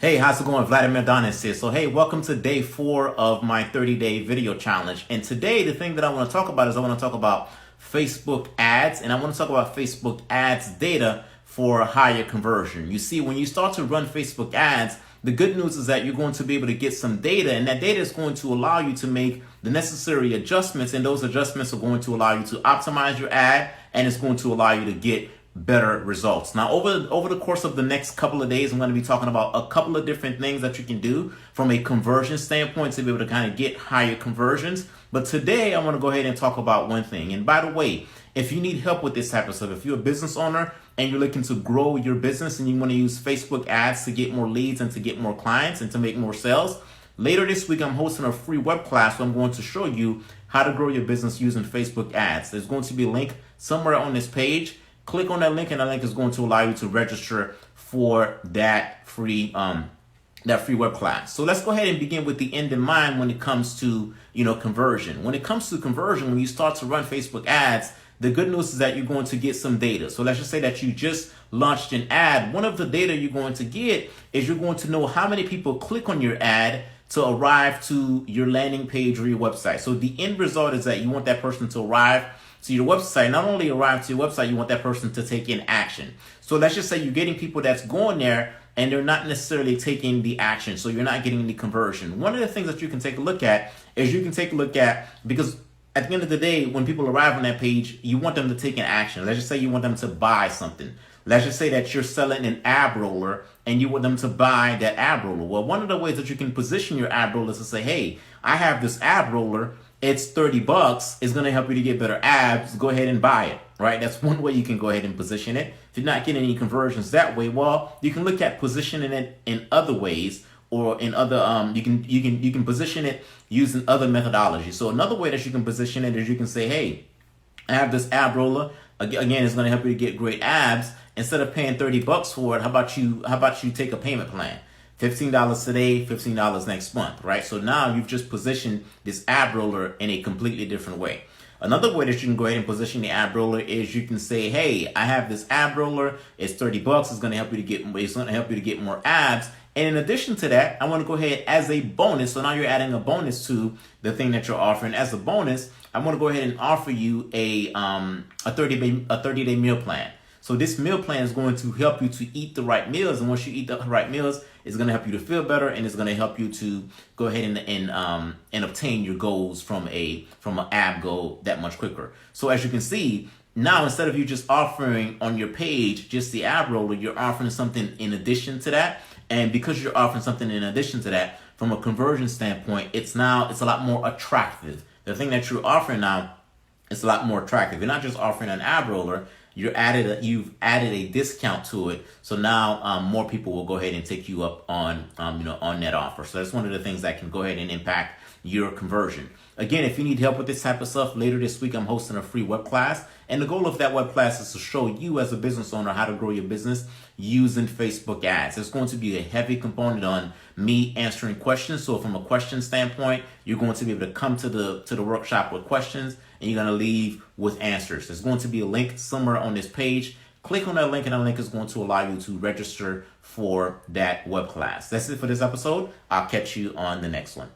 Hey, how's it going? Vladimir Donis here. So, hey, welcome to day 4 of my 30-day video challenge. And today, the thing that I want to talk about is I want to talk about Facebook ads, and I want to talk about Facebook ads data for higher conversion. You see, when you start to run Facebook ads, the good news is that you're going to be able to get some data, and that data is going to allow you to make the necessary adjustments, and those adjustments are going to allow you to optimize your ad, and it's going to allow you to get better results. Now, over the course of the next couple of days, I'm going to be talking about a couple of different things that you can do from a conversion standpoint to be able to kind of get higher conversions. But today, I want to go ahead and talk about one thing. And by the way, if you need help with this type of stuff, if you're a business owner and you're looking to grow your business and you want to use Facebook ads to get more leads and to get more clients and to make more sales, later this week, I'm hosting a free web class where I'm going to show you how to grow your business using Facebook ads. There's going to be a link somewhere on this page. Click on that link, and that link is going to allow you to register for that free web class. So let's go ahead and begin with the end in mind when it comes to conversion. When it comes to conversion, when you start to run Facebook ads, the good news is that you're going to get some data. So let's just say that you just launched an ad. One of the data you're going to get is you're going to know how many people click on your ad to arrive to your landing page or your website. So the end result is that you want that person to arrive to your website. Not only arrive to your website, you want that person to take in action. So let's just say you're getting people that's going there and they're not necessarily taking the action. So you're not getting the conversion. One of the things that you can take a look at is because at the end of the day, when people arrive on that page, you want them to take an action. Let's just say you want them to buy something. Let's just say that you're selling an ab roller and you want them to buy that ab roller. Well, one of the ways that you can position your ab roller is to say, hey, I have this ab roller. It's $30. It's going to help you to get better abs. Go ahead and buy it, right? That's one way you can go ahead and position it. If you're not getting any conversions that way, well, you can look at positioning it in other ways, or in other you can position it using other methodologies. So another way that you can position it is you can say, hey, I have this ab roller. Again, it's going to help you to get great abs. Instead of paying $30 for it, how about you take a payment plan? $15 today, $15 next month, right? So now you've just positioned this ab roller in a completely different way. Another way that you can go ahead and position the ab roller is you can say, hey, I have this ab roller. It's $30. It's going to help you to get more abs. And in addition to that, I want to go ahead as a bonus. So now you're adding a bonus to the thing that you're offering. As a bonus, I want to go ahead and offer you a 30-day meal plan. So this meal plan is going to help you to eat the right meals. And once you eat the right meals, it's going to help you to feel better, and it's going to help you to go ahead and obtain your goals from an ab goal that much quicker. So as you can see, now instead of you just offering on your page just the ab roller, you're offering something in addition to that. And because you're offering something in addition to that, from a conversion standpoint, it's a lot more attractive. The thing that you're offering now, it's a lot more attractive. You're not just offering an ab roller. You've added a discount to it, so now more people will go ahead and take you up on on that offer. So that's one of the things that can go ahead and impact your conversion. Again, if you need help with this type of stuff, later this week I'm hosting a free web class, and the goal of that web class is to show you as a business owner how to grow your business using Facebook ads. There's going to be a heavy component on me answering questions. So from a question standpoint, you're going to be able to come to the workshop with questions, and you're going to leave with answers. There's going to be a link somewhere on this page. Click on that link, and that link is going to allow you to register for that web class. That's it for this episode. I'll catch you on the next one.